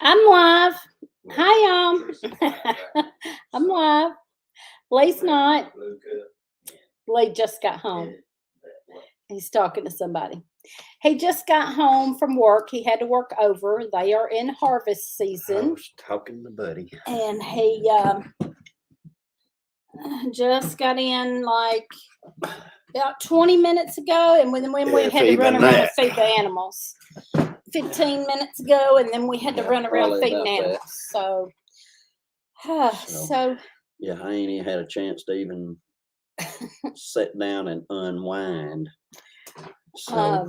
I'm live. Hi, I'm live. Lee's not. Lee just got home. He's talking to somebody. He just got home from work. He had to work over. They are in harvest I season. was talking to Buddy. And he just got in like about 20 minutes ago. And then when we If had to run even around that. and feed the animals. 15 minutes ago, and then we had to Yeah, run around probably feeding about animals. So Yeah, I ain't even had a chance to even sit down and unwind. Hi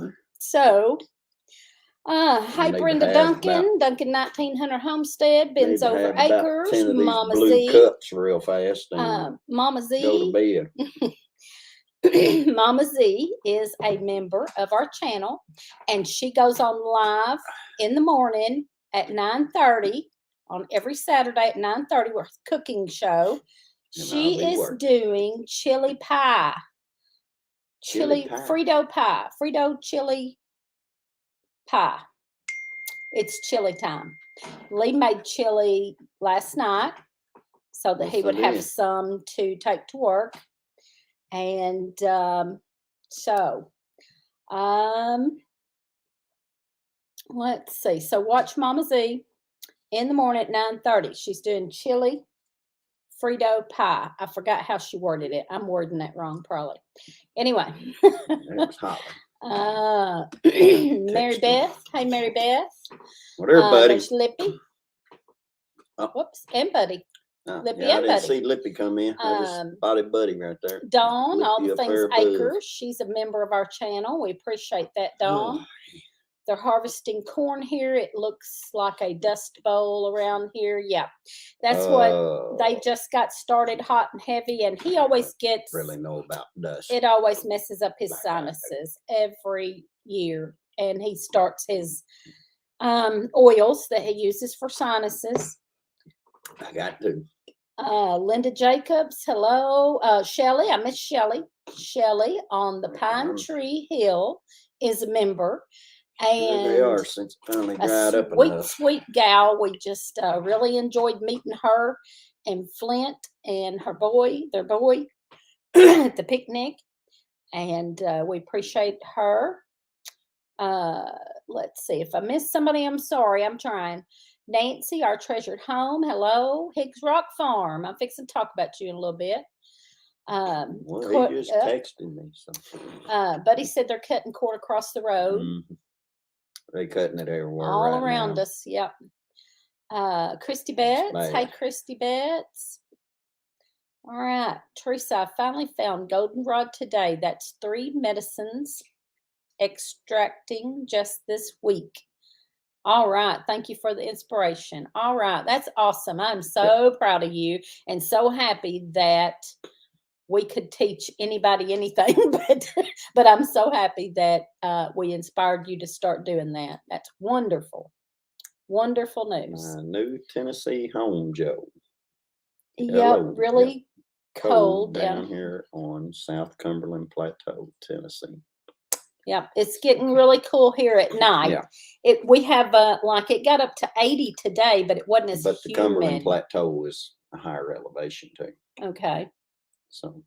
need Brenda to have Duncan, Duncan 1900 Homestead, need Ben's to over have about acres, 10 of these Mama blue Z, cups real fast and Mama go to Z. bed. Mama Z is a member of our channel, and she goes on live in the morning at 9:30 on every Saturday at 9:30 with a cooking show. And She I'll be is working. doing chili pie. Chili pie. Frito chili pie. It's chili time. Lee made chili last night so that he Yes, I would have did. some to take to work. And let's see. So watch Mama Z in the morning at 9:30. She's doing chili Frito pie. I forgot how she worded it. I'm wording that wrong probably. Anyway. That was hot. Mary Beth. Hey, Mary Beth. Whatever, Buddy. There's Lippy. Oh. Whoops. And Buddy. Lippy yeah, I and didn't Buddy. see Lippy come in. I just spotted Buddy right there. Dawn, Lippy all the up things there above. acres. She's a member of our channel. We appreciate that, Dawn. They're harvesting corn here. It looks like a dust bowl around here. Yeah, that's what they just got started hot and heavy, and he always gets really know about dust. It always messes up his sinuses every year, and he starts his oils that he uses for sinuses. I got to. Linda Jacobs, hello. Shelly, I miss Shelly. Shelly on the Pine Tree Hill is a member. And they are since it finally dried up enough. Sweet gal. We just really enjoyed meeting her and Flint and their boy at the picnic. And we appreciate her. Let's see. If I missed somebody, I'm sorry. I'm trying. Nancy, our treasured home. Hello. Higgs Rock Farm. I'm fixing to talk about you in a little bit. Well, he just texted me something. Buddy said they're cutting cord across the road. Mm-hmm. They're cutting it everywhere. All right around now. us. Yep. Christy Betts. Hey, Christy Betts. All right. Teresa, I finally found goldenrod today. That's 3 medicines extracting just this week. All right. Thank you for the inspiration. All right. That's awesome. I'm so proud of you and so happy that we could teach anybody anything, but I'm so happy that we inspired you to start doing that. That's wonderful. Wonderful news. New Tennessee home, Joe. Yep, really cold down here on South Cumberland Plateau, Tennessee. Yeah, it's getting really cool here at night. Yeah. We have like it got up to 80 today, but it wasn't as humid. But the Cumberland Plateau is a higher elevation too. Okay. So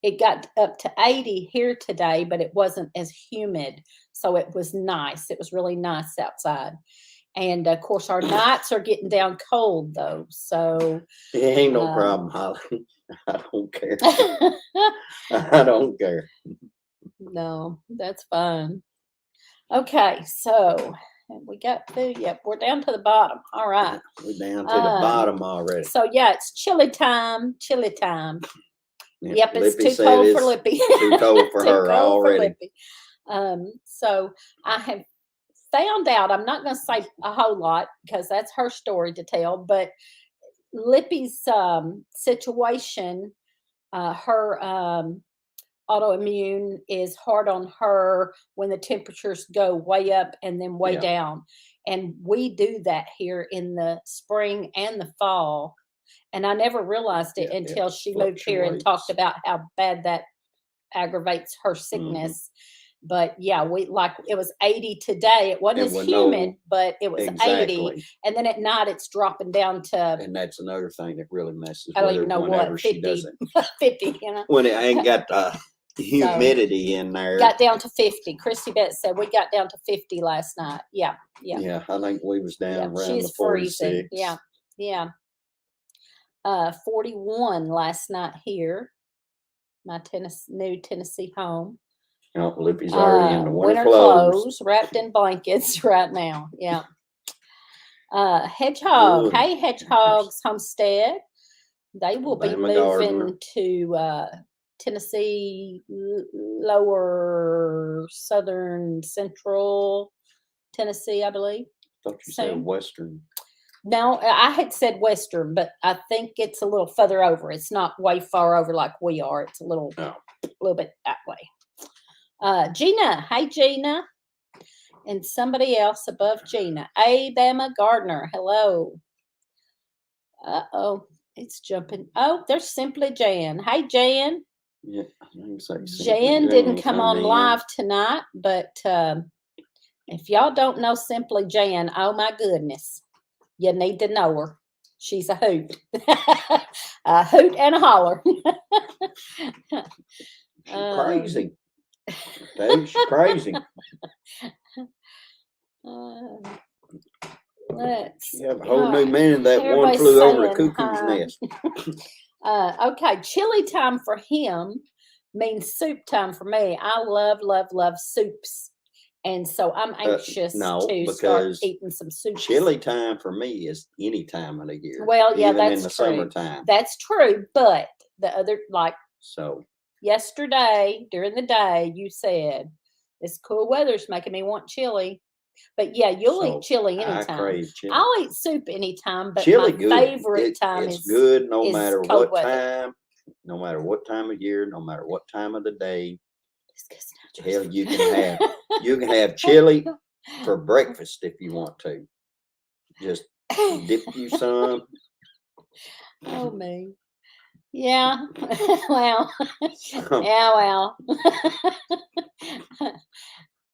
it got up to 80 here today, but it wasn't as humid. So it was nice. It was really nice outside. And of course, our nights are getting down cold though. So it ain't no problem, Holly. I don't care. I don't care. No, that's fine. Okay, so we got food. Yep, we're down to the bottom. All right. We're down to the bottom already. So yeah, it's chili time. Chili time. Yep, it's Lippy too cold for Lippy. Too cold for her already. So I have found out, I'm not going to say a whole lot because that's her story to tell, but Lippy's situation, her autoimmune is hard on her when the temperatures go way up and then way down. And we do that here in the spring and the fall. And I never realized it until she moved here and talked about how bad that aggravates her sickness. But yeah, it was 80 today. It wasn't as humid, but it was 80. And then at night it's dropping down to. And that's another thing that really messes I don't with her even know whenever what, she 50, doesn't. 50, you know. When it ain't got the humidity in there. Got down to 50. Christy Betts said we got down to 50 last night. Yeah. Yeah, I think we was down around she's the 46. Freezing. Yeah. 41 last night here. My new Tennessee home. Oh, Lippy's already in the winter clothes, wrapped in blankets right now. Yeah. Hedgehog. Good. Hey, Hedgehog's Homestead. They will be moving to Tennessee, lower southern central Tennessee, I believe. I thought you said western. No, I had said western, but I think it's a little further over. It's not way far over like we are. It's a little bit that way. Gina. Hey, Gina. And somebody else above Gina. Abama Gardner. Hello. Uh-oh. It's jumping. Oh, there's Simply Jan. Hey, Jan. Yeah, Jan didn't come on live tonight, but if y'all don't know Simply Jan, oh my goodness, you need to know her. She's a hoot. A hoot and a holler. Crazy. She's crazy. Let's have a whole new meaning that one flew over the cuckoo's nest. Okay, chili time for him means soup time for me. I love soups. And so I'm anxious to start eating some soup. Chili time for me is any time of the year. Well, yeah, that's in the true. Summertime. That's true. But the other, so yesterday during the day, you said this cool weather's making me want chili. But yeah, you'll eat chili anytime. I crave chili. I'll eat soup anytime, but chili my favorite time is good no matter what weather. time, no matter what time of year, no matter what time of the day. Hell, you can have chili for breakfast if you want to. Just dip you some. Oh me. Yeah. Well. Yeah, well.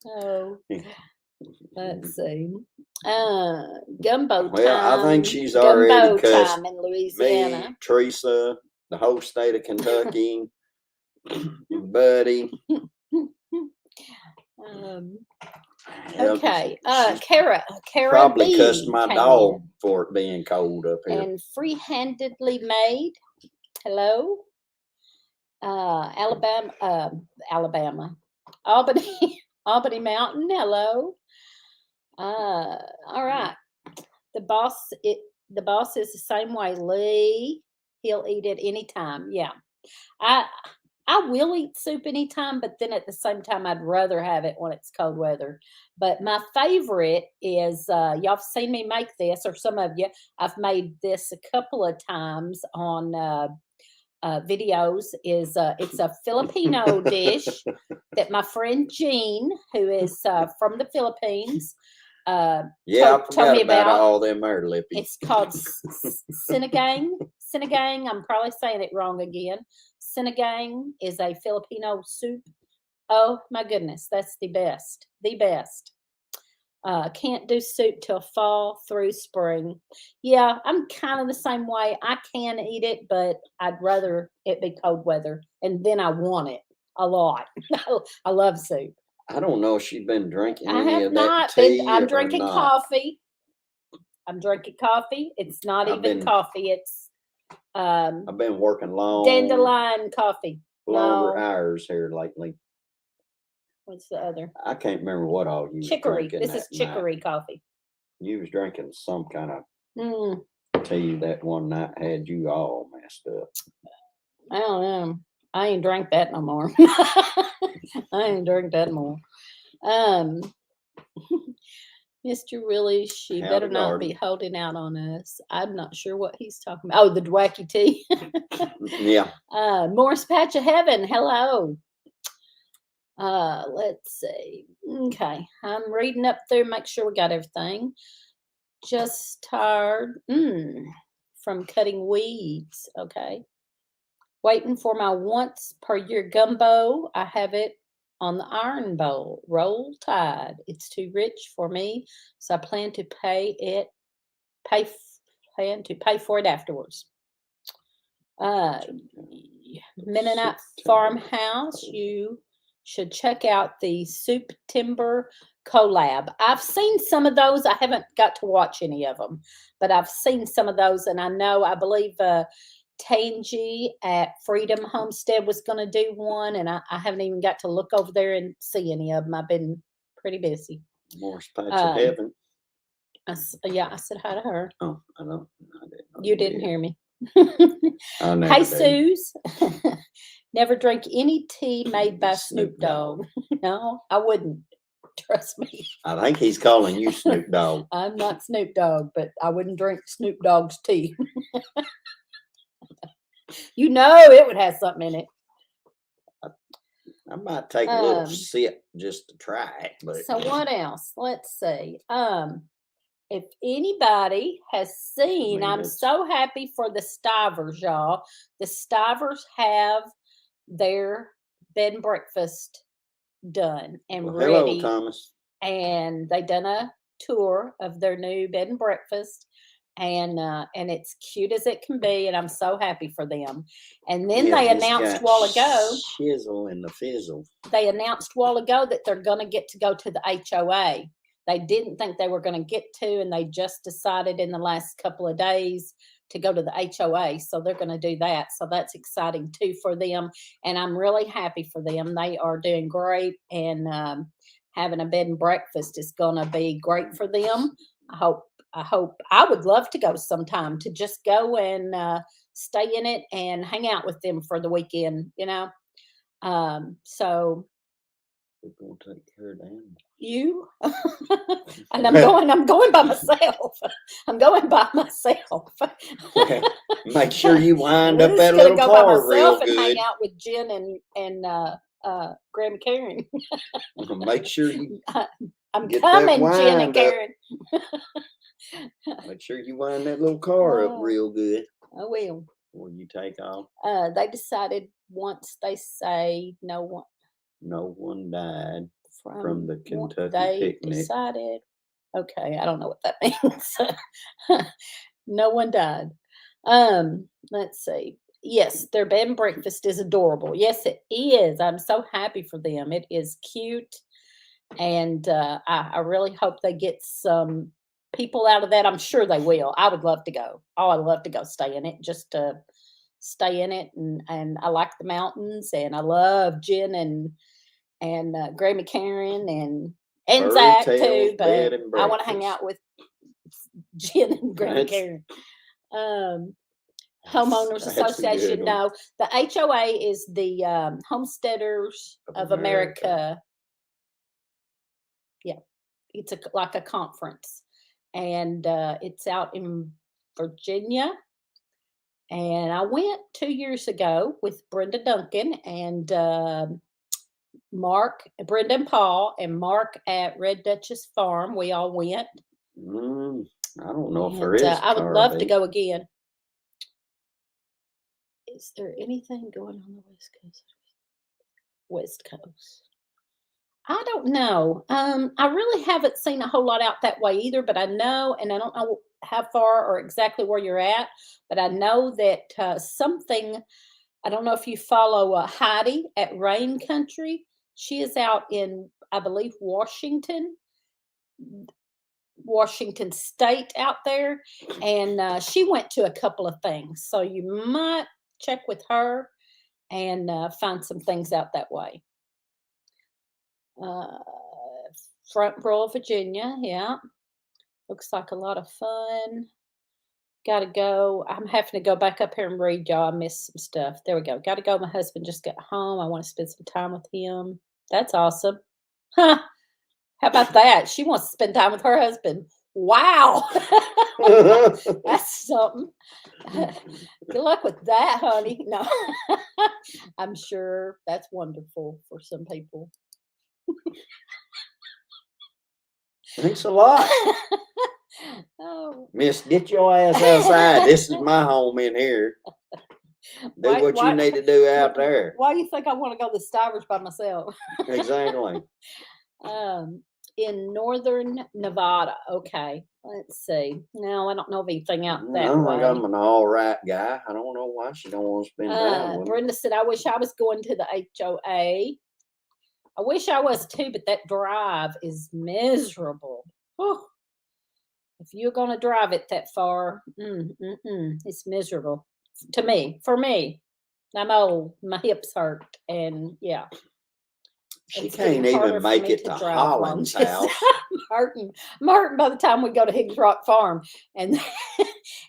Oh. Let's see. Gumbo time. Well, I think she's already cussed time in Louisiana. me, Teresa, the whole state of Kentucky, Buddy. Okay. Kara probably B cussed my dog for it being cold up here. And free-handedly made. Hello. Alabama. Albany Mountain. Hello. All right. The boss is the same way. Lee, he'll eat it anytime. Yeah. I will eat soup anytime, but then at the same time, I'd rather have it when it's cold weather. But my favorite is, y'all have seen me make this, or some of you. I've made this a couple of times on videos. It's a Filipino dish that my friend Jean, who is from the Philippines, I forgot about all them there, Lippy. It's called sinigang. Sinigang. I'm probably saying it wrong again. Sinigang is a Filipino soup. Oh my goodness, that's the best. The best. Can't do soup till fall through spring. Yeah, I'm kind of the same way. I can eat it, but I'd rather it be cold weather, and then I want it a lot. I love soup. I don't know if she's been drinking I any have of not that tea. I'm drinking coffee. I'm drinking coffee. It's not even coffee. It's I've been working long dandelion coffee. Longer hours here lately. What's the other? I can't remember what all you chicory. Was drinking. This is chicory coffee. You was drinking some kind of tea that one night had you all messed up. I don't know. I ain't drank that no more. I ain't drink that more. Mr. Willie, she better not be holding out on us. I'm not sure what he's talking about. Oh, the Dwacky tea. Yeah. Morris Patch of Heaven. Hello. Let's see. Okay. I'm reading up through, make sure we got everything. Just tired from cutting weeds. Okay. Waiting for my once per year gumbo. I have it on the iron bowl. Roll Tide. It's too rich for me, so I plan to plan to pay for it afterwards. Mennonite Farmhouse. You should check out the Soup Timber collab. I've seen some of those. I haven't got to watch any of them, but I've seen some of those, and I believe Tangy at Freedom Homestead was going to do one, and I haven't even got to look over there and see any of them. I've been pretty busy. Morris Patch of Heaven. I said hi to her. Oh, I know. You didn't hear me. Hey, Suze. Never drink any tea made by Snoop Dogg. No, I wouldn't. Trust me. I think he's calling you Snoop Dogg. I'm not Snoop Dogg, but I wouldn't drink Snoop Dogg's tea. You know it would have something in it. I might take a little sip just to try it. But so what else? Let's see. If anybody has seen, I'm so happy for the Stivers, y'all. The Stivers have their bed and breakfast done and ready. Hello, Thomas. And they done a tour of their new bed and breakfast, and it's cute as it can be, and I'm so happy for them. And then they announced a while ago, shizzle and the fizzle. They announced a while ago that they're going to go to the HOA. They didn't think they were going to get to, and they just decided in the last couple of days to go to the HOA. So they're going to do that. So that's exciting too for them. And I'm really happy for them. They are doing great, and having a bed and breakfast is going to be great for them. I would love to go sometime, to just go and stay in it and hang out with them for the weekend, so we're going to take her down. You and I'm going by myself. I'm going by myself. Make sure you wind up that little car real good. And hang out with Jen and Grandma Karen. Make sure you. I'm coming, Jen and Karen. Make sure you wind that little car up real good. I will. When you take off. They decided once they say no one died from the Kentucky picnic. Decided, okay, I don't know what that means. No one died. Let's see. Yes, their bed and breakfast is adorable. Yes, it is. I'm so happy for them. It is cute, and I really hope they get some people out of that. I'm sure they will. I would love to go. Oh, I'd love to go stay in it, just to stay in it, and I like the mountains, and I love Jen and Grandma Karen and Zach too, but I want to hang out with Jen and Grandma Karen. Homeowners Association. No, the HOA is the Homesteaders of America. Yeah, it's like a conference, and it's out in Virginia. And I went 2 years ago with Brenda Duncan and Brenda and Paul, and Mark at Red Duchess Farm. We all went. I don't know if there is. I would love to go again. Is there anything going on the West Coast? West Coast. I don't know. I really haven't seen a whole lot out that way either, but I know, and I don't know how far or exactly where you're at, but I know that something, I don't know if you follow Heidi at Rain Country. She is out in, I believe, Washington State out there, and she went to a couple of things. So you might check with her and find some things out that way. Front Royal, Virginia, yeah. Looks like a lot of fun. Got to go. I'm having to go back up here and read, y'all. I missed some stuff. There we go. Got to go. My husband just got home. I want to spend some time with him. That's awesome. Huh. How about that? She wants to spend time with her husband. Wow. That's something. Good luck with that, honey. No. I'm sure that's wonderful for some people. Thanks a lot. Oh. Miss, get your ass outside. This is my home in here. Do what you need to do out there. Why do you think I want to go to the Stivers by myself? Exactly. In northern Nevada. Okay, let's see. No, I don't know of anything out that I way. think I'm an all right guy. I don't know why she don't want to spend time with me. Brenda said, I wish I was going to the HOA. I wish I was too, but that drive is miserable. Oh, if you're going to drive it that far, it's miserable to me. For me, I'm old. My hips hurt, and yeah. She can't even make it to Holland's house. I'm hurting by the time we go to Higgs Rock Farm, and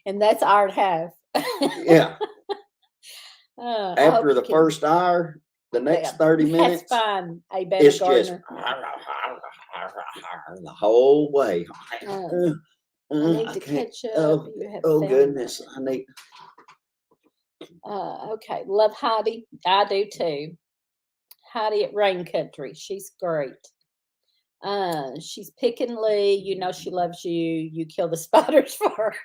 and that's hour and a half. Yeah. After the first hour, the next 30 minutes, that's fine. It's just the whole way. I need to catch up. Oh goodness, I need. Okay, love Heidi. I do too. Heidi at Rain Country. She's great. She's picking Lee. You know she loves you. You kill the spiders for her.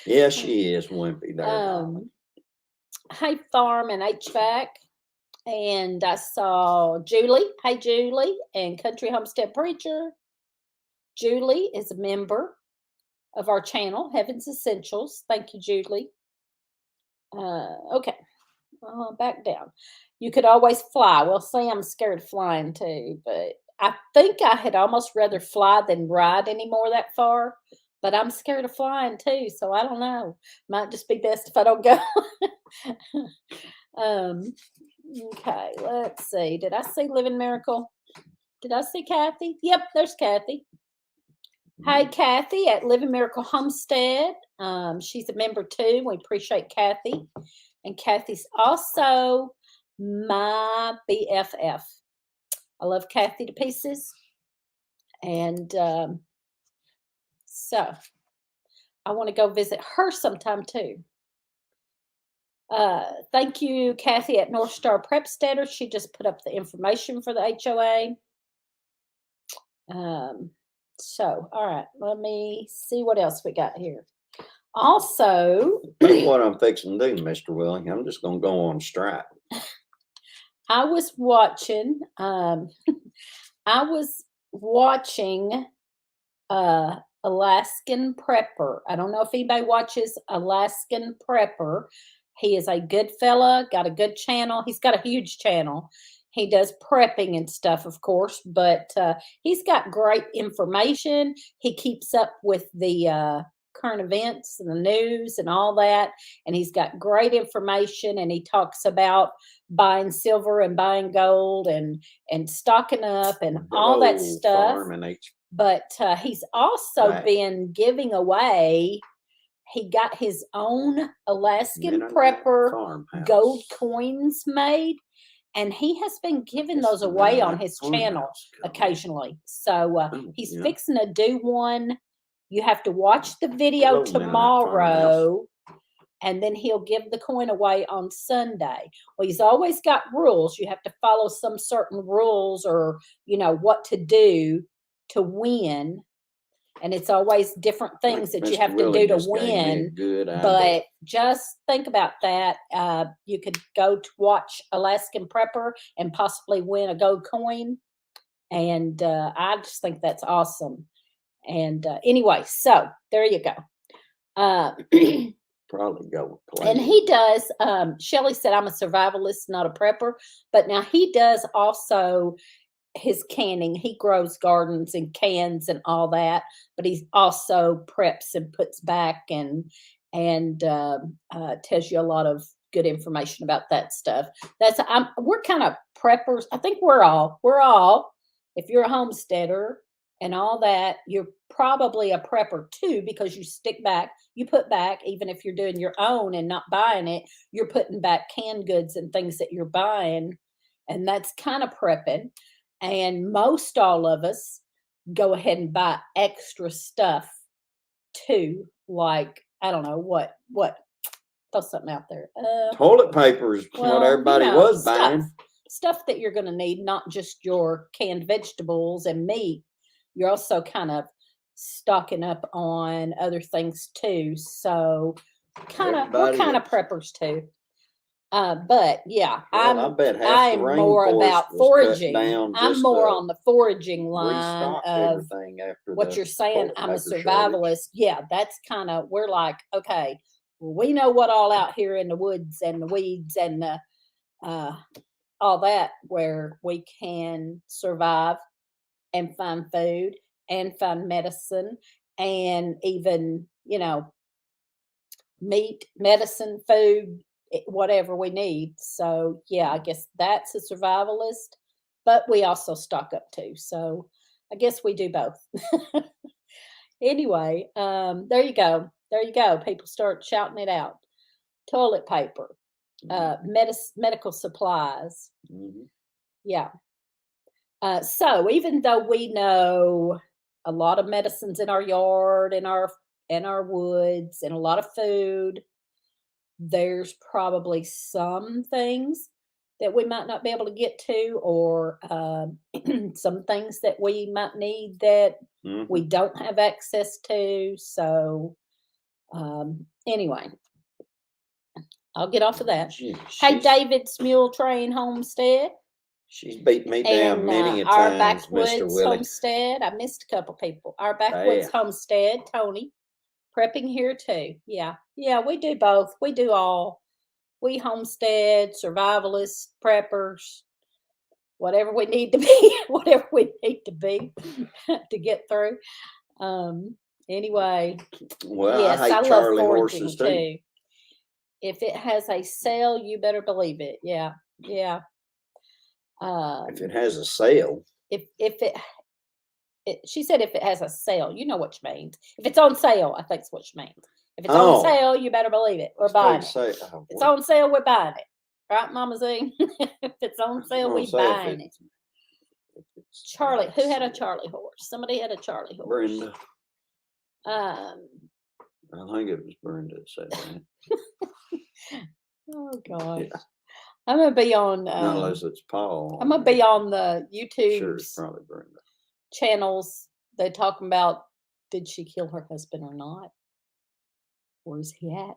Yeah, she is wimpy there. Hey, Farm and HVAC. And I saw Julie. Hey, Julie. And Country Homestead Preacher. Julie is a member of our channel, Heaven's Essentials. Thank you, Julie. Okay. Back down. You could always fly. Well, see, I'm scared of flying too, but I think I had almost rather fly than ride anymore that far. But I'm scared of flying too, so I don't know. Might just be best if I don't go. Okay, let's see. Did I see Living Miracle? Did I see Kathy? Yep, there's Kathy. Hi, Kathy at Living Miracle Homestead. She's a member too. We appreciate Kathy. And Kathy's also my BFF. I love Kathy to pieces. And so I want to go visit her sometime too. Thank you, Kathy at North Star Prep Steader. She just put up the information for the HOA. So, all right, let me see what else we got here. Also, that's what I'm fixing to do, Mr. Willie. I'm just going to go on strike. I was watching Alaskan Prepper. I don't know if anybody watches Alaskan Prepper. He is a good fella, got a good channel. He's got a huge channel. He does prepping and stuff, of course, but he's got great information. He keeps up with the current events and the news and all that. And he's got great information, and he talks about buying silver and buying gold and stocking up and all that stuff. But he's also been giving away. He got his own Alaskan Prepper gold coins made, and he has been giving those away on his channel occasionally. So he's fixing to do one. You have to watch the video tomorrow, and then he'll give the coin away on Sunday. Well, he's always got rules. You have to follow some certain rules, or, you know, what to do to win. And it's always different things that you have to do to win. But just think about that. You could go to watch Alaskan Prepper and possibly win a gold coin. And I just think that's awesome. And anyway, so there you go. Probably go. And he does. Shelley said, I'm a survivalist, not a prepper. But now he does also his canning. He grows gardens and cans and all that, but he also preps and puts back and tells you a lot of good information about that stuff. We're kind of preppers. I think we're all, if you're a homesteader and all that, you're probably a prepper too, because you stick back, you put back, even if you're doing your own and not buying it, you're putting back canned goods and things that you're buying. And that's kind of prepping. And most all of us go ahead and buy extra stuff too. Like, I don't know, what, throw something out there. Toilet paper is what everybody was buying. Stuff that you're going to need, not just your canned vegetables and meat. You're also kind of stocking up on other things too. So we're kind of preppers too. But yeah, I bet half the I'm more about rainforest was cut foraging. down I'm just more to on the foraging line restock of everything after what the you're saying. toilet I'm a paper shortage. survivalist. Yeah, that's kind of, we're like, okay, well, we know what all out here in the woods and the weeds and the all that, where we can survive and find food and find medicine and even, meat, medicine, food, whatever we need. So yeah, I guess that's a survivalist, but we also stock up too. So I guess we do both. Anyway, there you go. There you go. People start shouting it out. Toilet paper, medical supplies. Mhm. Yeah. So even though we know a lot of medicines in our yard, in our woods, and a lot of food, there's probably some things that we might not be able to get to, or some things that we might need that we Mhm. don't have access to. So anyway, I'll get off of that. Hey, She's David's Mule Train Homestead beat me down and many a our times, Mr. Backwoods Willie. Homestead. I missed a couple people. Our Backwoods Homestead, Tony, prepping here too. Yeah, we do both. We do all. We homestead, survivalists, preppers, whatever we need to be, whatever we need to be to get through. Anyway, Well, yes, I hate love Charlie foraging horses too. If it has a sale, you better believe it. Yeah. If it has a sale, If she said if it has a sale, you know what she means. If it's on sale, I think that's what she means. If it's on sale, you better believe it. We're buying it. It's on sale, we're buying it. Right, Mama Z? If it's on sale, we buying it. Charlie, who had a Charlie horse? Somebody had a Charlie horse. Brenda. Um, I think it was Brenda that said that. Oh gosh. Yeah. I'm gonna be on Not unless it's Paul. I'm gonna be on the YouTube Sure, it's probably Brenda. channels. They're talking about, did she kill her husband or not? Where's he at?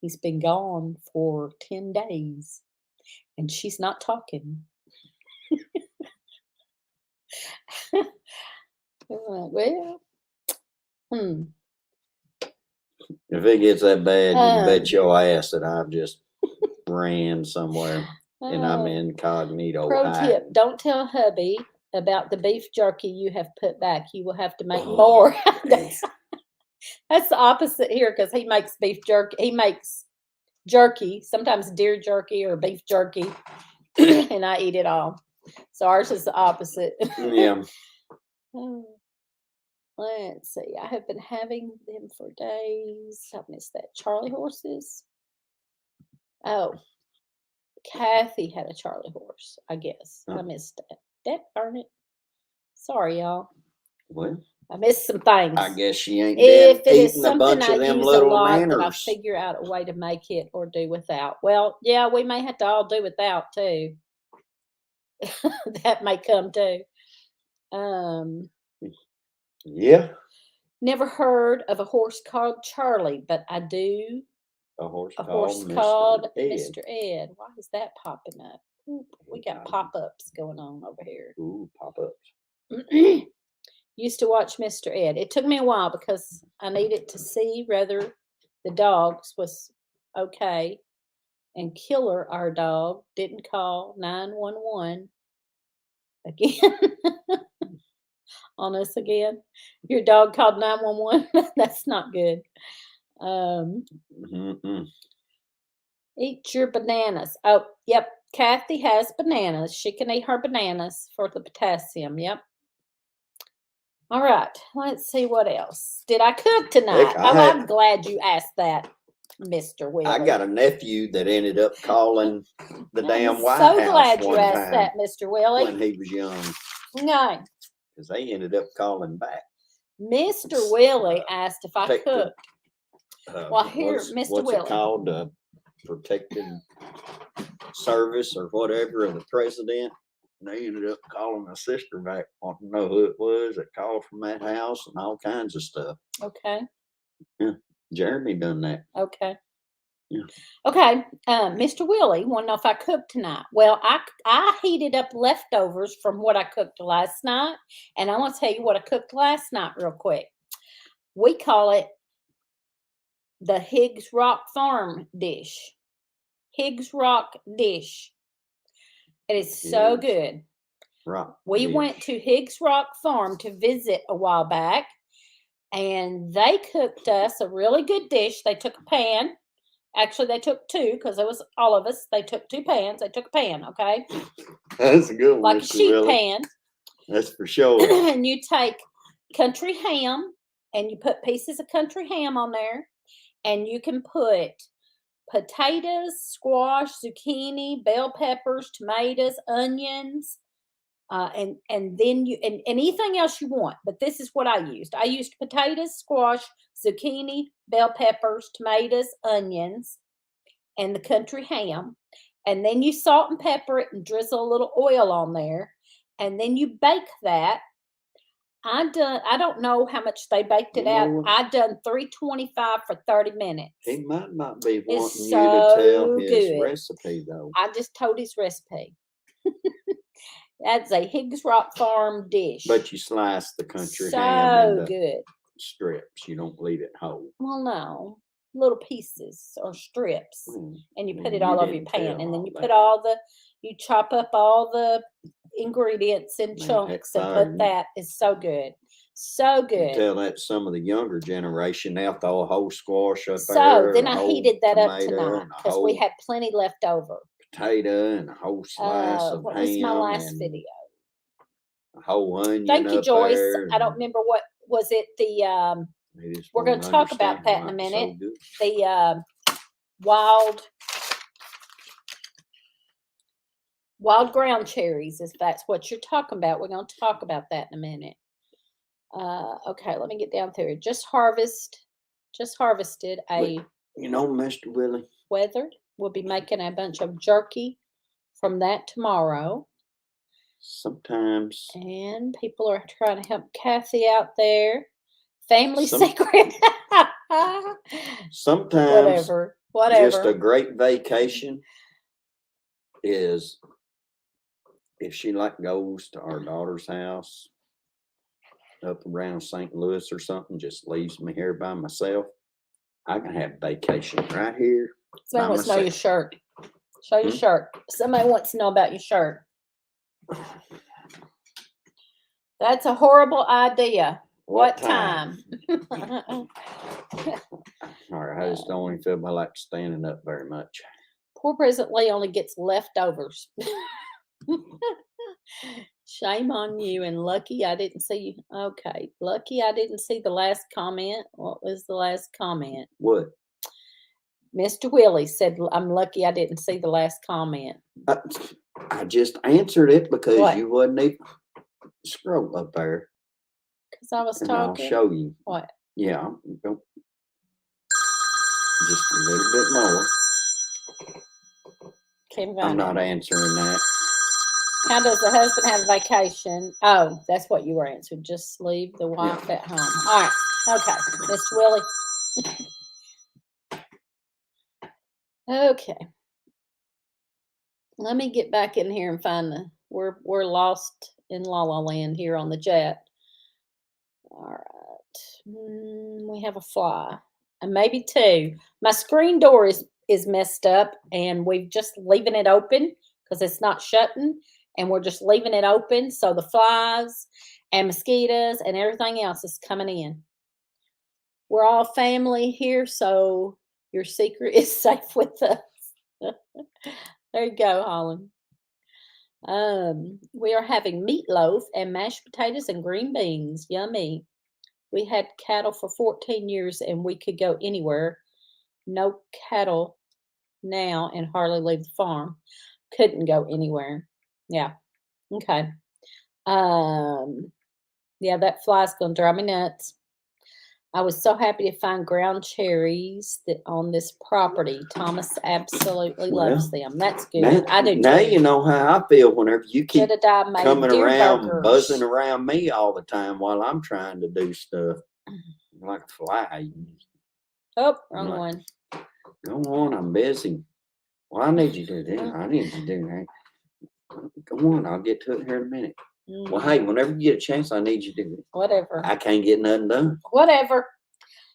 He's been gone for 10 days and she's not talking. Well, If it gets that bad, you can bet your ass that I've just ran somewhere and I'm incognito. Pro tip, don't tell hubby about the beef jerky you have put back. You will have to make more. That's the opposite here, because he makes beef jerky. He makes jerky, sometimes deer jerky or beef jerky, and I eat it all. So ours is the opposite. Yeah. Let's see. I have been having them for days. I missed that. Charlie horses. Oh, Kathy had a Charlie horse, I guess. I missed that. That darn it. Sorry, y'all. Well, I missed some things. I guess she ain't if it is eating a something bunch I of them use little a lot, manners. then I'll figure out a way to make it or do without. Well, yeah, we may have to all do without too. That may come too. Yeah. Never heard of a horse called Charlie, but I do. A horse called Mr. Ed. Why is that popping up? Ooh, we got pop-ups going on over here. Ooh, pop-ups. Used to watch Mr. Ed. It took me a while because I needed to see whether the dogs was okay. And Killer, our dog, didn't call 911 again. On us again. Your dog called 911. That's not good. Eat your bananas. Oh, yep. Kathy has bananas. She can eat her bananas for the potassium. Yep. All right. Let's see what else. Did I cook tonight? Heck, I'm glad you asked that, Mr. Willie. I got a nephew that ended up calling the damn White House. So glad you asked that, Mr. Willie. When he was young. No. Because they ended up calling back. Mr. Willie asked if I cooked. Well, here, Mr. What's Willie. It called? Protected service or whatever of the president. And they ended up calling my sister back, wanting to know who it was that called from that house and all kinds of stuff. Okay. Yeah. Jeremy done that. Okay. Yeah. Okay. Mr. Willie want to know if I cooked tonight. Well, I heated up leftovers from what I cooked last night, and I want to tell you what I cooked last night real quick. We call it the Higgs Rock Farm dish. Higgs Rock dish. It is so good. Rock. We went to Higgs Rock Farm to visit a while back, and they cooked us a really good dish. They took a pan. Actually, they took two because it was all of us. They took 2 pans. They took a pan, okay? That's a good one. Like a sheet pan. That's for sure. And you take country ham and you put pieces of country ham on there. And you can put potatoes, squash, zucchini, bell peppers, tomatoes, onions, and then and anything else you want. But this is what I used. I used potatoes, squash, zucchini, bell peppers, tomatoes, onions, and the country ham. And then you salt and pepper it and drizzle a little oil on there. And then you bake that. I don't know how much they baked it out. I done 325 for 30 minutes. He might not be wanting It's you to tell so his good. recipe though. I just told his recipe. That's a Higgs Rock Farm dish. But you slice the country ham into good strips. You don't leave it whole. Well, no, little pieces or strips, and you put it all over your pan, and then you put you chop up all the ingredients in chunks and put that. Is so good. So good. You tell that some of the younger generation now throw a whole squash up there. So then I heated that up tonight because we had plenty left over. Potato and a whole slice of what ham. Was my last video? A whole onion. Thank you, Joyce. There. I don't remember what was it. The we're going to talk about that in a minute. So the wild ground cherries, if that's what you're talking about. We're going to talk about that in a minute. Okay, let me get down through it. Just harvested a. You know, Mr. Willie. Weathered. We'll be making a bunch of jerky from that tomorrow. Sometimes. And people are trying to help Kathy out there. Family secret. Sometimes. Whatever. Just a great vacation is if she goes to our daughter's house up around St. Louis or something, just leaves me here by myself. I can have vacation right here. Somebody wants to know your shirt. Show your shirt. Somebody wants to know about your shirt. That's a horrible idea. What time? All right, I just don't even feel like standing up very much. Poor President Lee only gets leftovers. Shame on you, and lucky I didn't see you. Okay, lucky I didn't see the last comment. What was the last comment? What? Mr. Willie said, I'm lucky I didn't see the last comment. I just answered it because you wasn't even scroll up there. Because I was talking. I'll show you. What? Yeah. Go. Just a little bit more. I'm not answering that. How does the husband have a vacation? Oh, that's what you were answering. Just leave the wife at home. All right. Okay. Mr. Willie. Okay. Let me get back in here and find we're lost in La La Land here on the jet. All right. We have a fly. And maybe 2. My screen door is messed up, and we're just leaving it open because it's not shutting, and we're just leaving it open so the flies and mosquitoes and everything else is coming in. We're all family here, so your secret is safe with us. There you go, Holland. We are having meatloaf and mashed potatoes and green beans. Yummy. We had cattle for 14 years and we could go anywhere. No cattle now and hardly leave the farm. Couldn't go anywhere. Yeah. Okay. Yeah, that fly's going to drive me nuts. I was so happy to find ground cherries on this property. Thomas absolutely loves them. That's good. I do too. Now you know how I feel whenever you keep coming around, burgers. buzzing around me all the time while I'm trying to do stuff like a fly. Oh, I'm wrong like, one. Go on, I'm busy. Well, I need you to do that. I need you to do that. Go on, I'll get to it here in a minute. Well, hey, whenever you get a chance, I need you to do it. Whatever. I can't get nothing done. Whatever.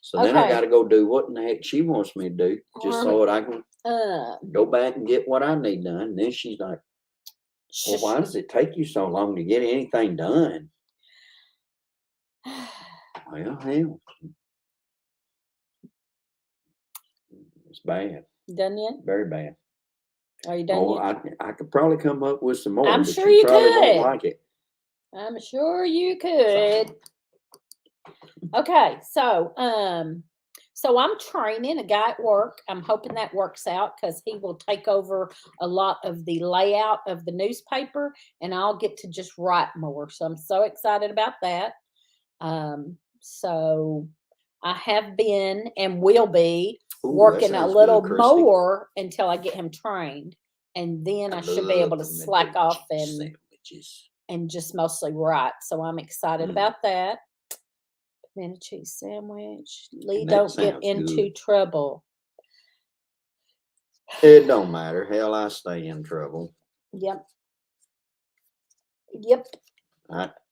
So then I got to go do what in the heck she wants me to do, just so that I can go back and get what I need done. And then she's like, well, why does it take you so long to get anything done? Well, hell, it's bad. Done yet? Very bad. Are you done yet? I could probably come up with some more. I'm but sure you probably could. Won't like it. I'm sure you could. Okay, so I'm training a guy at work. I'm hoping that works out because he will take over a lot of the layout of the newspaper, and I'll get to just write more. So I'm so excited about that. So I have been and will be working a little more until I get him trained, and then I should be able to slack off and just mostly write. So I'm excited about that. Pimento cheese sandwich. Lee, don't get into trouble. It don't matter. Hell, I stay in trouble. Yep.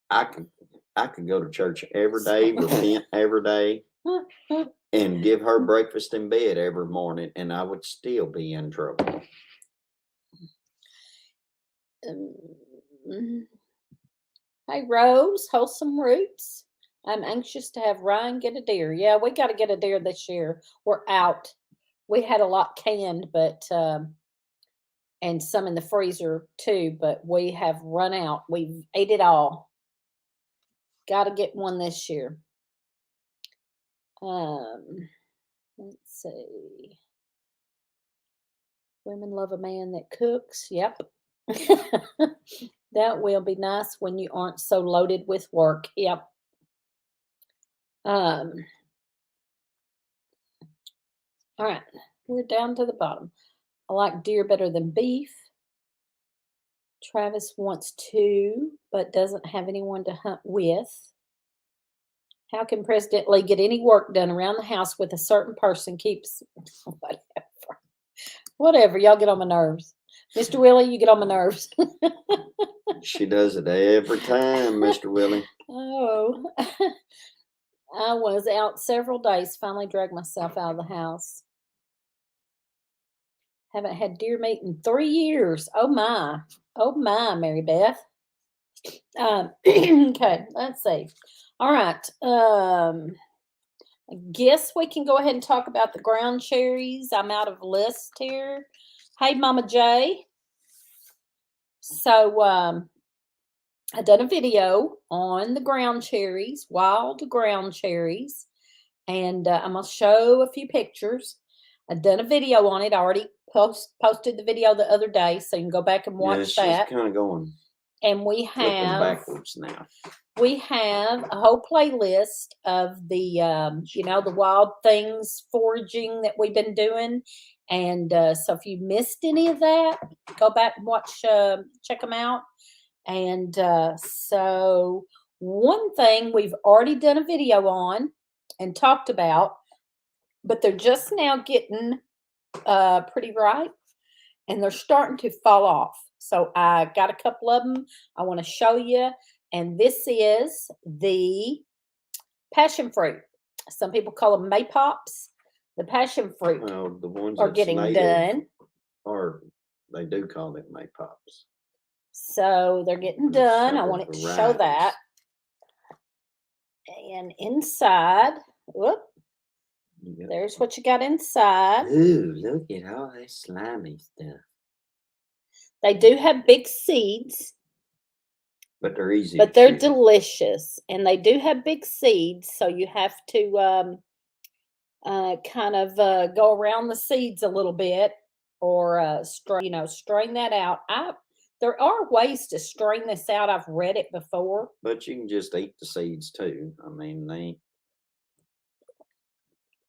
I could go to church every day, repent every day, and give her breakfast in bed every morning, and I would still be in trouble. Hey, Rose, wholesome roots. I'm anxious to have Ryan get a deer. Yeah, we got to get a deer this year. We're out. We had a lot canned, but and some in the freezer too, but we have run out. We've ate it all. Got to get one this year. Let's see. Women love a man that cooks. Yep. That will be nice when you aren't so loaded with work. Yep. All right. We're down to the bottom. I like deer better than beef. Travis wants to, but doesn't have anyone to hunt with. How can President Lee get any work done around the house with a certain person keeps whatever. Y'all get on my nerves. Mr. Willie, you get on my nerves. She does it every time, Mr. Willie. Oh. I was out several days, finally dragged myself out of the house. Haven't had deer meat in 3 years. Oh my, Mary Beth. Okay, let's see. All right. I guess we can go ahead and talk about the ground cherries. I'm out of list here. Hey, Mama J. So I done a video on the ground cherries, wild ground cherries, and I'm gonna show a few pictures. I done a video on it. I already posted the video the other day, so you can go back and watch that. She's kind of going. And we have backwards now. We have a whole playlist of the the wild things foraging that we've been doing. And so if you missed any of that, go back and watch, check them out. And so one thing we've already done a video on and talked about, but they're just now getting pretty ripe and they're starting to fall off. So I got a couple of them I want to show you. And this is the passion fruit. Some people call them maypops. The passion fruit the ones are getting done. Or they do call it maypops. So they're getting done. I wanted to show that. And inside, whoop, there's what you got inside. Ooh, look at all that slimy stuff. They do have big seeds. But they're easy. But they're delicious. And they do have big seeds. So you have to kind of go around the seeds a little bit or strain that out. There are ways to strain this out. I've read it before. But you can just eat the seeds too. I mean,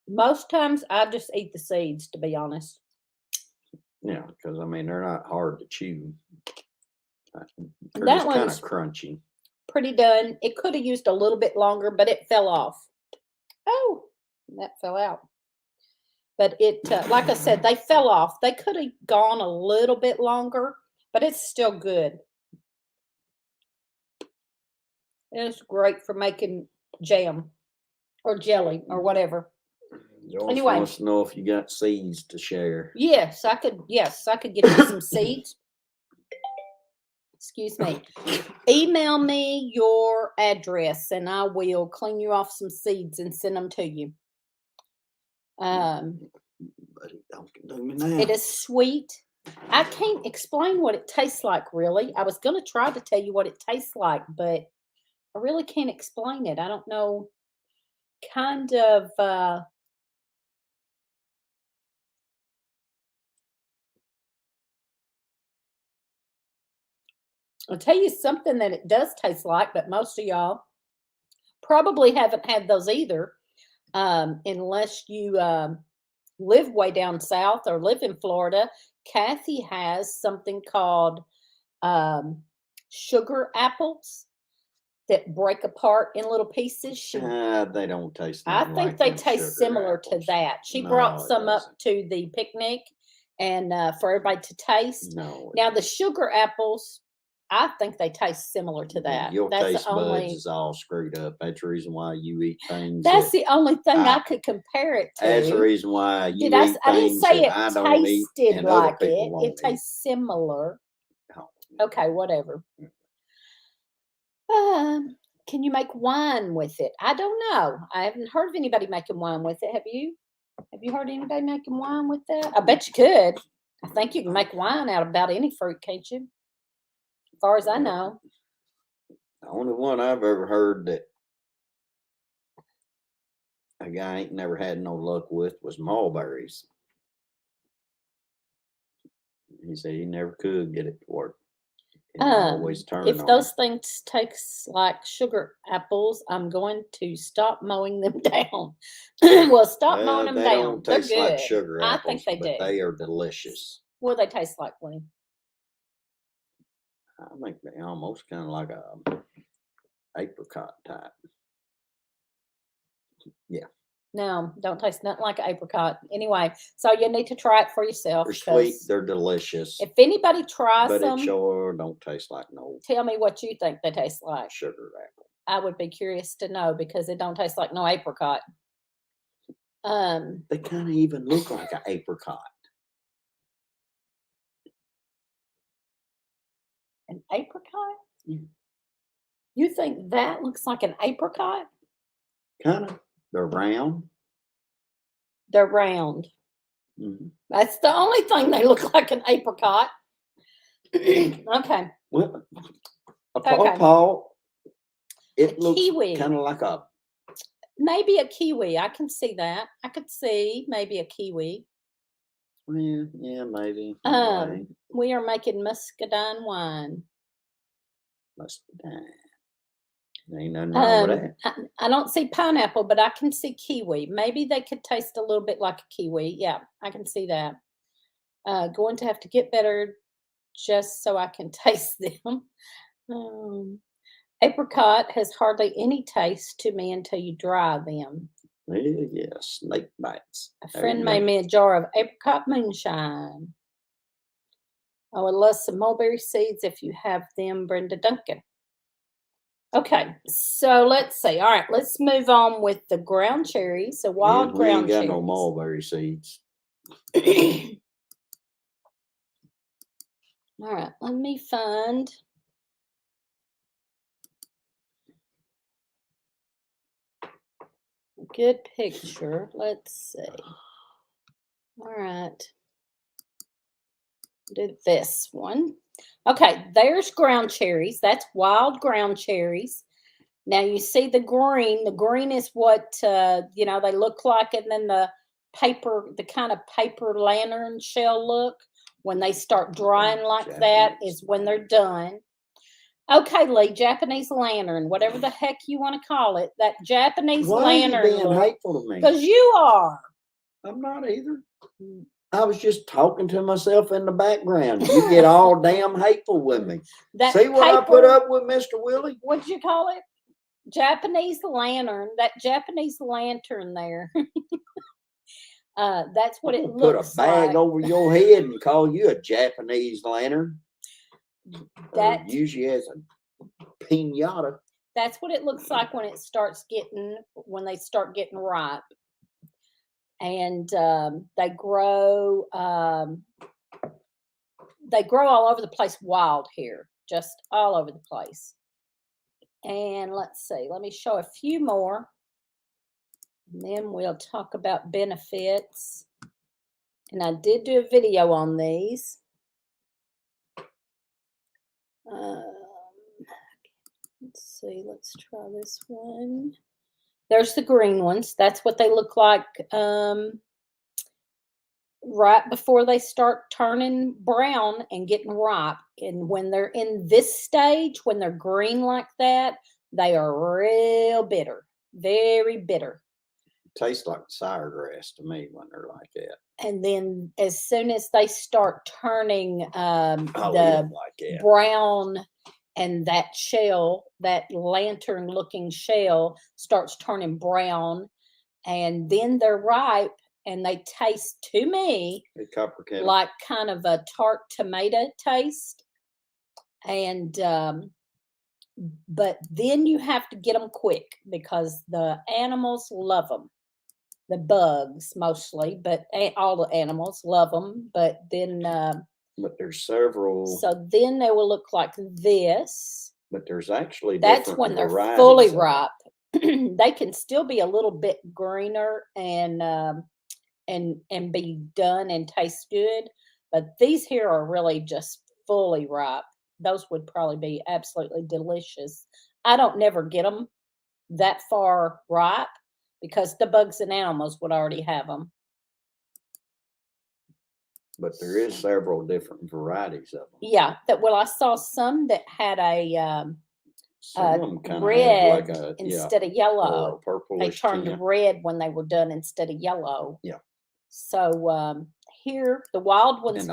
most times I just eat the seeds, to be honest. Yeah, because I mean they're not hard to chew. They're just kind of crunchy. Pretty done. It could have used a little bit longer, but it fell off. Oh, that fell out. But it, like I said, they fell off. They could have gone a little bit longer, but it's still good. It's great for making jam or jelly or whatever. Joyce Anyway. wants to know if you got seeds to share. Yes, I could. Yes, I could get you some seeds. Excuse me. Email me your address and I will clean you off some seeds and send them to you. But it don't do me now. It is sweet. I can't explain what it tastes like, really. I was going to try to tell you what it tastes like, but I really can't explain it. I don't know. Kind of, I'll tell you something that it does taste like, but most of y'all probably haven't had those either, unless you live way down south or live in Florida. Kathy has something called sugar apples that break apart in little pieces. They don't taste. I think they taste similar to that. She brought some up to the picnic, and for everybody to taste. No. Now the sugar apples, I think they taste similar to that. Your That's taste the only. buds is all screwed up. That's the reason why you eat things. That's the only thing I could compare it to. That's the reason why you eat I didn't things say that I don't eat tasted and other like people it. won't It tastes similar. Oh. Okay, whatever. Can you make wine with it? I don't know. I haven't heard of anybody making wine with it. Have you? Have you heard anybody making wine with that? I bet you could. I think you can make wine out of about any fruit, can't you? As far as I know. The only one I've ever heard that a guy ain't never had no luck with was mulberries. He said he never could get it to work. It always turned if on. those things taste like sugar apples, I'm going to stop mowing them down. Well, stop mowing them they down. Don't They're taste good. like sugar apples, I think they do. They are delicious. What do they taste like, Winnie? I think they almost kind of like a apricot type. Yeah. No, don't taste nothing like an apricot. Anyway, so you need to try it for yourself. They're sweet. They're delicious. If anybody tries but them, it sure don't taste like no. Tell me what you think they taste like. Sugar apple. I would be curious to know because it don't taste like no apricot. They kind of even look like an apricot. An apricot? Yeah. You think that looks like an apricot? Kind of. They're round. They're round. Mm-hmm. That's the only thing they look like an apricot. Okay. Well, a pawpaw. It looks kiwi. Kind of like a. Maybe a kiwi. I can see that. I could see maybe a kiwi. Yeah, maybe. We are making muscadine wine. Muscadine. Ain't nothing wrong with that. I don't see pineapple, but I can see kiwi. Maybe they could taste a little bit like a kiwi. Yeah, I can see that. Going to have to get better just so I can taste them. Apricot has hardly any taste to me until you dry them. Yeah, snake bites. A friend made me a jar of apricot moonshine. I would love some mulberry seeds if you have them, Brenda Duncan. Okay, so let's see. All right, let's move on with the ground cherries, the wild ground cherries. We ain't got no mulberry seeds. All right, let me find. A good picture. Let's see. All right. Do this one. Okay, there's ground cherries. That's wild ground cherries. Now you see the green. The green is what they look like, and then the kind of paper lantern shell look. When they start drying like Japanese. That is when they're done. Okay, Lee, Japanese lantern, whatever the heck you want to call it, that Japanese lantern. Why are you being hateful to me? Because you are. I'm not either. I was just talking to myself in the background. You get all damn hateful with me. See what I put up with, Mr. Willie? What'd you call it? Japanese lantern. That Japanese lantern there. That's what I'm it gonna put looks a bag like. over your head and call you a Japanese lantern. Or That use you as a piñata. That's what it looks like when they start getting ripe. And they grow all over the place wild here, just all over the place. And let's see, let me show a few more, and then we'll talk about benefits. And I did do a video on these. Let's see, let's try this one. There's the green ones. That's what they look like right before they start turning brown and getting ripe. And when they're in this stage, when they're green like that, they are real bitter, very bitter. Tastes like sour grass to me when they're like that. And then as soon as they start turning the like brown, and that shell, that lantern looking shell, starts turning brown, and then they're ripe, and they taste to me like kind of a tart tomato taste. And but then you have to get them quick because the animals love them. The bugs mostly, but all the animals love them. But then but there's several. So then they will look like this. But there's actually that's when they're fully ripe. They can still be a little bit greener and be done and taste good. But these here are really just fully ripe. Those would probably be absolutely delicious. I don't never get them that far ripe because the bugs and animals would already have them. But there is several different varieties of them. Yeah, I saw some that had a red like instead of yellow. They turned red when they were done instead of yellow. Yeah. So here, the wild ones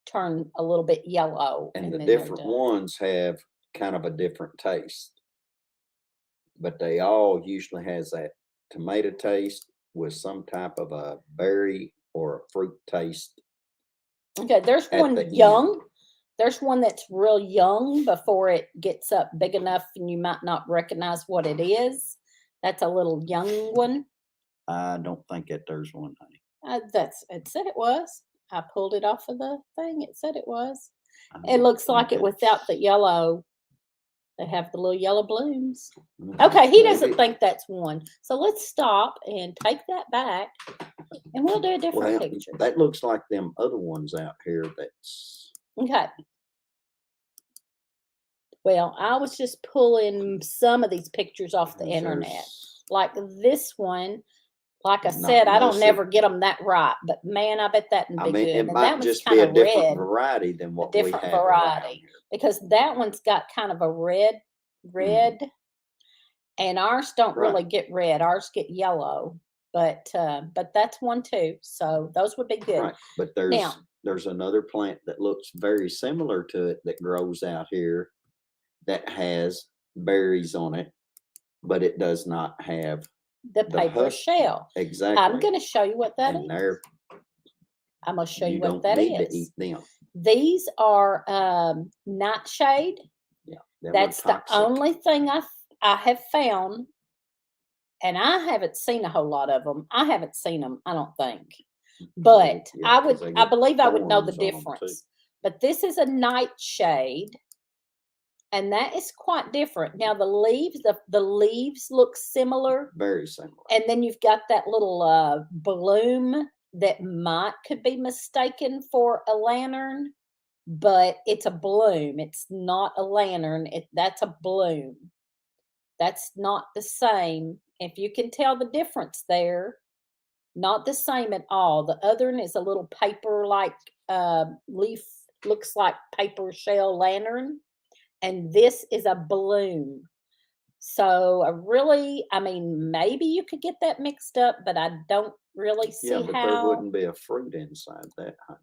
turn a little bit yellow. And the different ones have kind of a different taste. But they all usually has that tomato taste with some type of a berry or a fruit taste. Okay, there's one young. There's one that's real young before it gets up big enough and you might not recognize what it is. That's a little young one. I don't think that there's one, honey. It said it was. I pulled it off of the thing. It said it was. It looks like it without the yellow. They have the little yellow blooms. Okay, he doesn't think that's one. So let's stop and take that back, and we'll do a different picture. That looks like them other ones out here. That's okay. Well, I was just pulling some of these pictures off the internet. Like this one, like I said, I don't never get them that ripe, but man, I bet that would be good. It might just be a different variety than what we have around here. Because that one's got kind of a red, and ours don't really get red. Ours get yellow, but that's one too. So those would be good. Right, but there's another plant that looks very similar to it that grows out here that has berries on it, but it does not have the paper shell. Exactly. I'm going to show you what that is. I'm going to show you what that is. You don't need to eat them. These are nightshade. Yeah, that's the only thing I have found, and I haven't seen a whole lot of them. I haven't seen them, I don't think, but I believe I would know the difference. But this is a nightshade. And that is quite different. Now the leaves look similar. Very similar. And then you've got that little bloom that could be mistaken for a lantern, but it's a bloom. It's not a lantern. That's a bloom. That's not the same. If you can tell the difference there, not the same at all. The other one is a little paper-like leaf, looks like paper shell lantern. And this is a bloom. So maybe you could get that mixed up, but I don't really see how. Yeah, but there wouldn't be a fruit inside that, honey.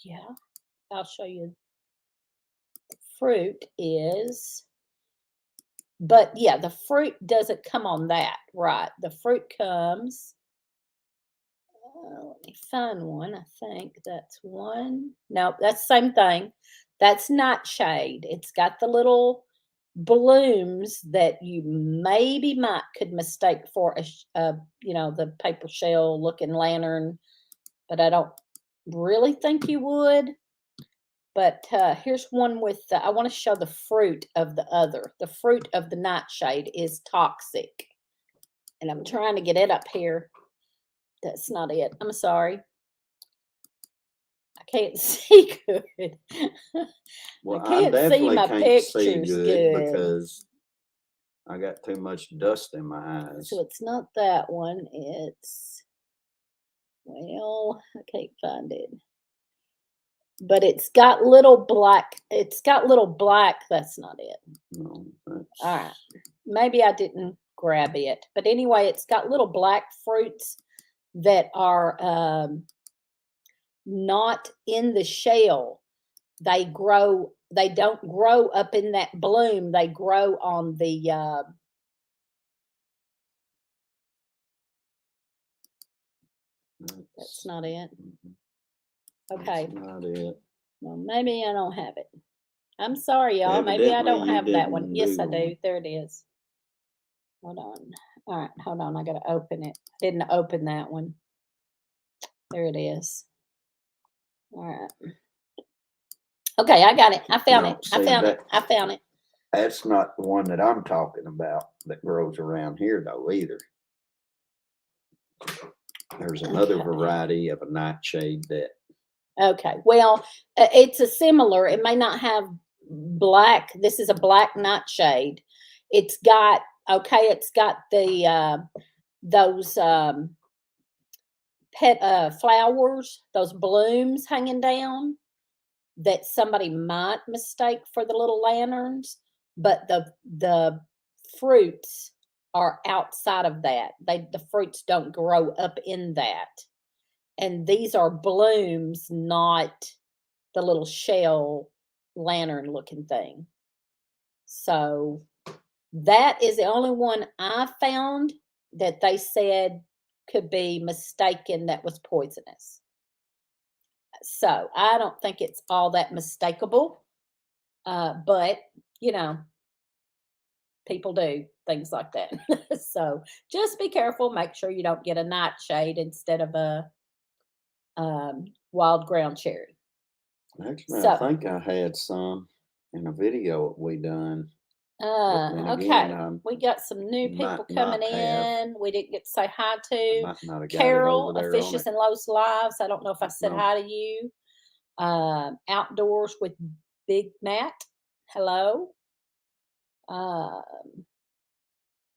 Yeah, I'll show you. The fruit is, but yeah, the fruit doesn't come on that, right? The fruit comes, Let me find one. I think that's one. No, that's the same thing. That's nightshade. It's got the little blooms that you maybe might could mistake for the paper shell looking lantern, but I don't really think you would. But here's one with, I want to show the fruit of the other. The fruit of the nightshade is toxic. And I'm trying to get it up here. That's not it. I'm sorry. I can't see good. Well, I can't see definitely my can't see pictures good good. because I got too much dust in my eyes. So it's not that one. It's, well, I can't find it. But it's got little black. That's not it. No, All right. Maybe I didn't grab it. But anyway, it's got little black fruits that are not in the shell. They don't grow up in that bloom. They grow on the that's not it. Okay. That's not it. Well, maybe I don't have it. I'm sorry, y'all. Maybe I don't have that one. Yes, I do. There it is. Hold on. All right, hold on. I got to open it. I didn't open that one. There it is. All right. Okay, I got it. I found it. I found it. That's not the one that I'm talking about that grows around here, though, either. There's another variety of a nightshade that. Okay, well, it's a similar. It may not have black. This is a black nightshade. It's got the those pet flowers, those blooms hanging down that somebody might mistake for the little lanterns, but the fruits are outside of that. The fruits don't grow up in that. And these are blooms, not the little shell lantern looking thing. So that is the only one I found that they said could be mistaken that was poisonous. So I don't think it's all that mistakable. But, people do things like that. So just be careful. Make sure you don't get a nightshade instead of a wild ground cherry. Actually, I think I had some in a video we done. Okay. We got some new people coming in. We didn't get to say hi to. Carol of Fishes and Lowe's Lives. I don't know if I said hi to you. Outdoors with Big Matt. Hello.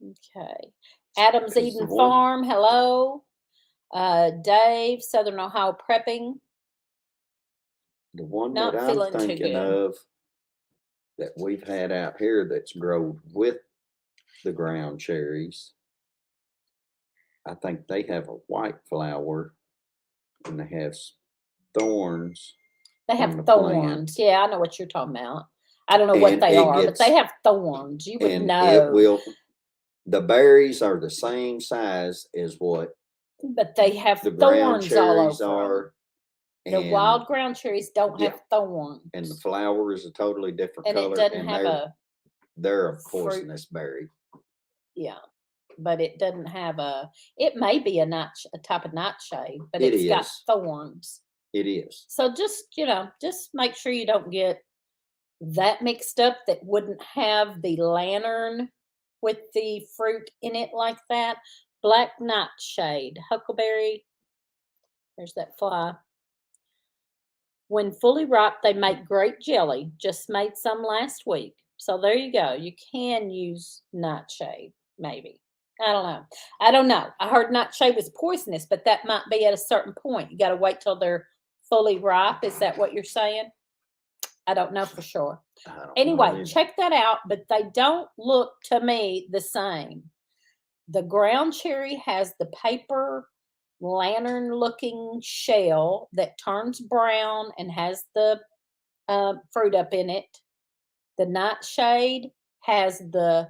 Okay. Adam's Eden Farm. Hello. Dave, Southern Ohio Prepping. The one that I'm thinking of that we've had out here that's grown with the ground cherries, I think they have a white flower and they have thorns. They have thorns. Yeah, I know what you're talking about. I don't know what they are, but they have thorns. You would know. The berries are the same size as what. But they have the thorns all over. The And, wild ground cherries don't have thorns. And the flower is a totally different color. And it doesn't have they're a poisonous berry. Yeah. But it doesn't have it may be a type of nightshade, but it's got thorns. It is. So just make sure you don't get that mixed up that wouldn't have the lantern with the fruit in it like that. Black nightshade, huckleberry. There's that fly. When fully ripe, they make great jelly. Just made some last week. So there you go. You can use nightshade, maybe. I don't know. I heard nightshade was poisonous, but that might be at a certain point. You got to wait till they're fully ripe. Is that what you're saying? I don't know for sure. Anyway, check that out, but they don't look to me the same. The ground cherry has the paper lantern looking shell that turns brown and has the fruit up in it. The nightshade has the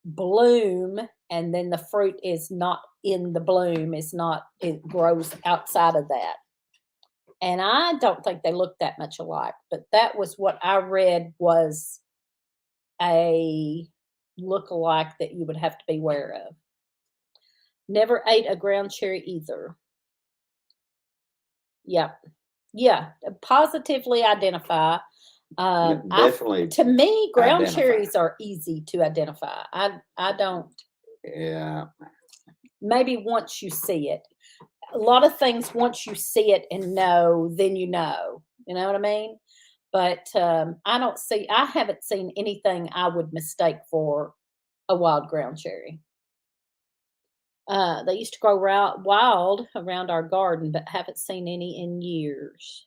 bloom, and then the fruit is not in the bloom, it grows outside of that. And I don't think they look that much alike, but that was what I read was a look-alike that you would have to be aware of. Never ate a ground cherry either. Yeah. Yeah. Positively identify. Definitely. To me, ground cherries are easy to identify. I don't. Yeah. Maybe once you see it. A lot of things, once you see it and know, then you know. You know what I mean? But I haven't seen anything I would mistake for a wild ground cherry. They used to grow wild around our garden, but haven't seen any in years.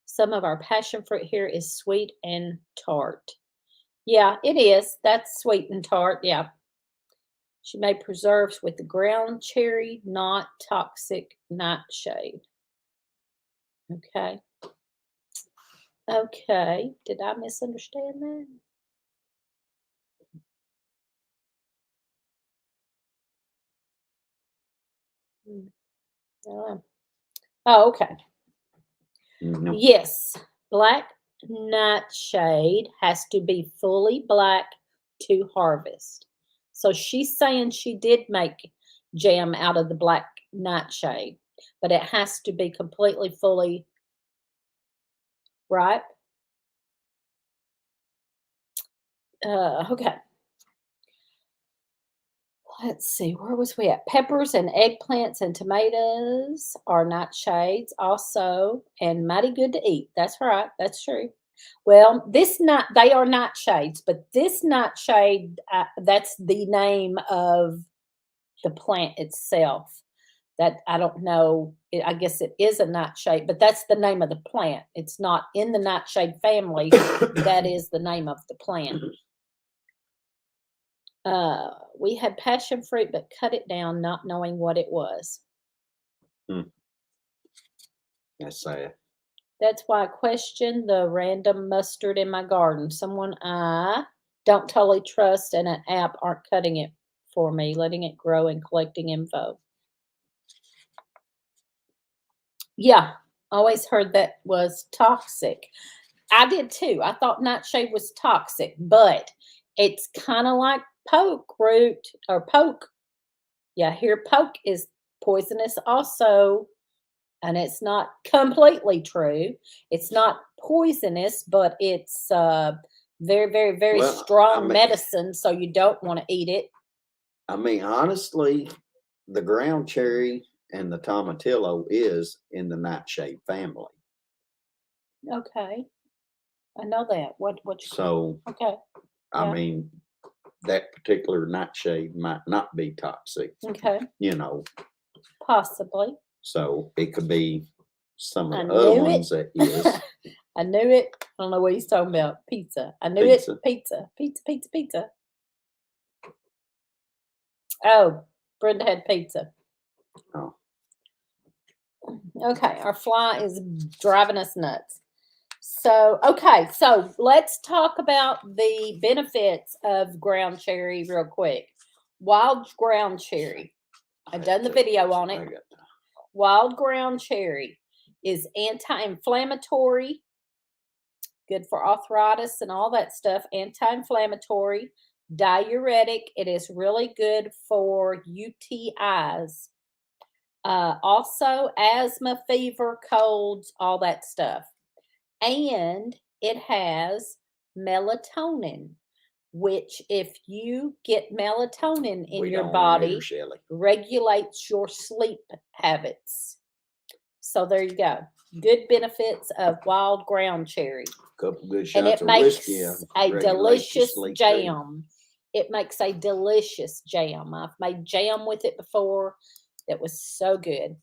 Some of our passion fruit here is sweet and tart. Yeah, it is. That's sweet and tart. Yeah. She made preserves with the ground cherry, not toxic nightshade. Okay. Okay. Did I misunderstand that? Oh, okay. Mm-hmm. Yes. Black nightshade has to be fully black to harvest. So she's saying she did make jam out of the black nightshade, but it has to be completely fully ripe. Okay. Let's see, where was we at? Peppers and eggplants and tomatoes are nightshades also, and mighty good to eat. That's right. That's true. Well, they are nightshades, but this nightshade, that's the name of the plant itself. That I don't know. I guess it is a nightshade, but that's the name of the plant. It's not in the nightshade family. That is the name of the plant. We had passion fruit, but cut it down, not knowing what it was. That's sad. That's why I question the random mustard in my garden. Someone I don't totally trust and an app aren't cutting it for me, letting it grow and collecting info. Yeah, always heard that was toxic. I did too. I thought nightshade was toxic, but it's kind of like poke root or poke. Yeah, here poke is poisonous also, and it's not completely true. It's not poisonous, but it's very, very, very strong medicine, so you don't want to eat it. I mean, honestly, the ground cherry and the tomatillo is in the nightshade family. Okay. I know that. What so okay. I mean, that particular nightshade might not be toxic. Okay. You know. Possibly. So it could be some of the other ones that is. I knew it. I don't know what he's talking about. Pizza. I knew it. Pizza. Oh, Brenda had pizza. Oh. Okay, our fly is driving us nuts. So, okay, so let's talk about the benefits of ground cherry real quick. Wild ground cherry. I've done the video on it. Wild ground cherry is anti-inflammatory, good for arthritis and all that stuff, anti-inflammatory, diuretic. It is really good for UTIs. Also, asthma, fever, colds, all that stuff. And it has melatonin, which if you get melatonin in your body, regulates your sleep habits. So there you go. Good benefits of wild ground cherry. Couple good shots and it of makes whiskey, a delicious jam. It makes a delicious jam. I've made jam with it before. It was so good.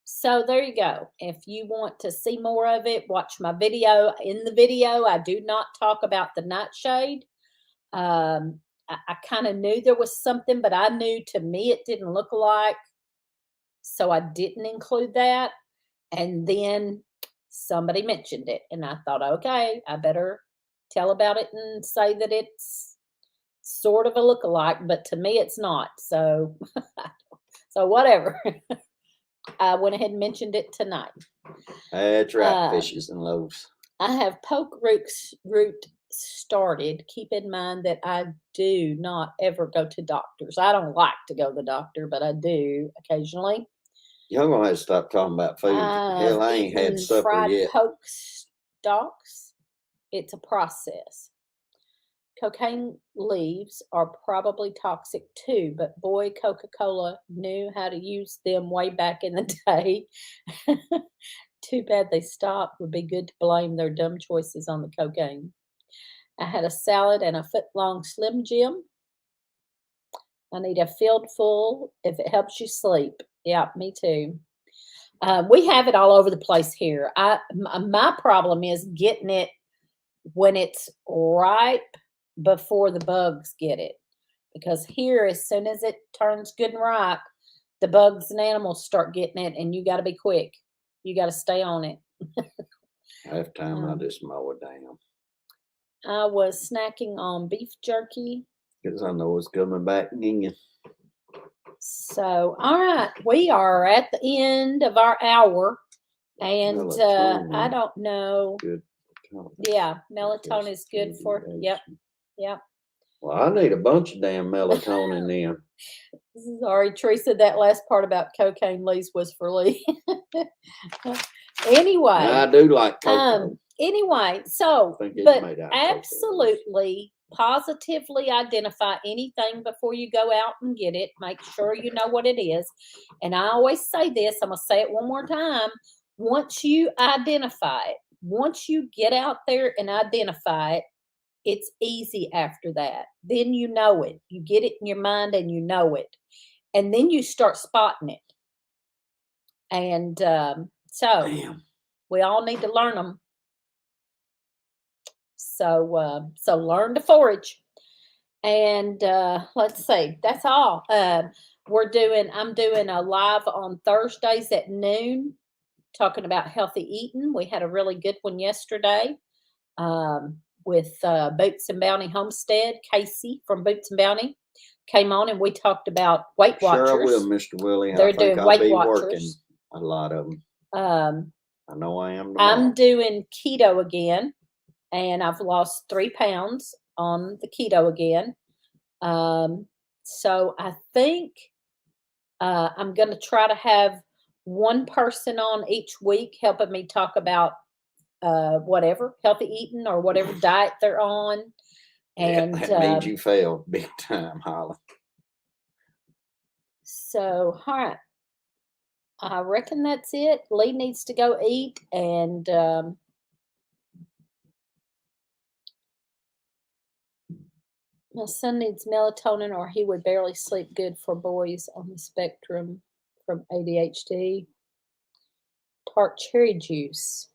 So there you go. If you want to see more of it, watch my video. In the video, I do not talk about the nightshade. I kind of knew there was something, but I knew to me it didn't look alike. So I didn't include that. And then somebody mentioned it. And I thought, okay, I better tell about it and say that it's sort of a look-alike, but to me it's not. So, so whatever. I went ahead and mentioned it tonight. That's right, fishes and loaves. I have poke root started. Keep in mind that I do not ever go to doctors. I don't like to go to the doctor, but I do occasionally. Y'all gonna have to stop talking about food. Hell, I ain't had supper fried yet. Poke stalks. It's a process. Cocaine leaves are probably toxic too, but boy, Coca-Cola knew how to use them way back in the day. Too bad they stopped. Would be good to blame their dumb choices on the cocaine. I had a salad and a foot-long Slim Jim. I need a field full if it helps you sleep. Yeah, me too. We have it all over the place here. My problem is getting it when it's ripe before the bugs get it. Because here, as soon as it turns good and ripe, the bugs and animals start getting it, and you got to be quick. You got to stay on it. Half time, I just mow it down. I was snacking on beef jerky. Because I know it's coming back again. So, all right, we are at the end of our hour, and I don't know. Good. Yeah, melatonin is good for. Yep. Well, I need a bunch of damn melatonin then. Sorry, Teresa, that last part about cocaine leaves was for Lee. Anyway. I do like cocoa. Anyway, so, but absolutely, positively identify anything before you go out and get it. Make sure you know what it is. And I always say this, I'm going to say it one more time. Once you identify it, once you get out there and identify it, it's easy after that. Then you know it. You get it in your mind and you know it. And then you start spotting it. And we all need to learn them. So learn to forage. And let's see, that's all. I'm doing a live on Thursdays at noon talking about healthy eating. We had a really good one yesterday with Boots and Bounty Homestead. Casey from Boots and Bounty came on and we talked about Weight Watchers. Sure I will, Mr. Willie. They're doing Weight Watchers. Working a lot of them. I know I am. I'm doing keto again. And I've lost 3 pounds on the keto again. So I think I'm going to try to have one person on each week helping me talk about whatever, healthy eating or whatever diet they're on. And that means you failed big time, Holly. So, all right. I reckon that's it. Lee needs to go eat and my son needs melatonin or he would barely sleep. Good for boys on the spectrum from ADHD. Tart cherry juice.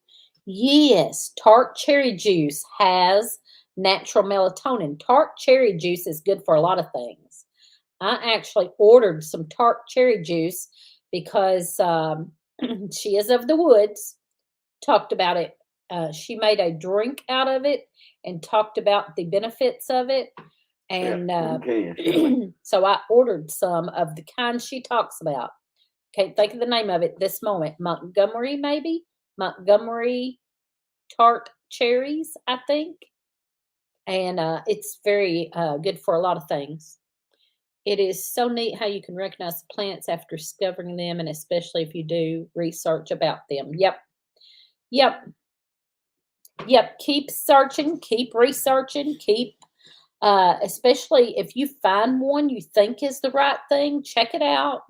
Yes, Tart cherry juice has natural melatonin. Tart cherry juice is good for a lot of things. I actually ordered some Tart cherry juice because she is of the woods. Talked about it. She made a drink out of it and talked about the benefits of it. And so I ordered some of the kind she talks about. Can't think of the name of it this moment. Montgomery, maybe? Montgomery Tart cherries, I think. And it's very good for a lot of things. It is so neat how you can recognize plants after discovering them, and especially if you do research about them. Yep. Keep searching, keep researching, especially if you find one you think is the right thing, check it out.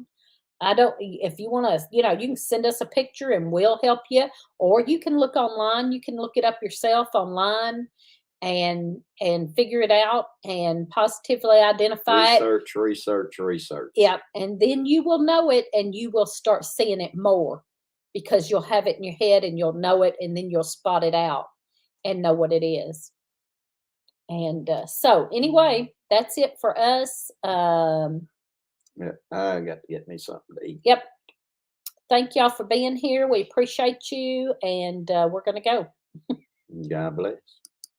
If you want to, you can send us a picture and we'll help you, or you can look online. You can look it up yourself online and figure it out and positively identify it. Research. Yeah. And then you will know it and you will start seeing it more because you'll have it in your head and you'll know it and then you'll spot it out and know what it is. And so anyway, that's it for us. Yeah, I got to get me something to eat. Yep. Thank y'all for being here. We appreciate you, and we're going to go. God bless.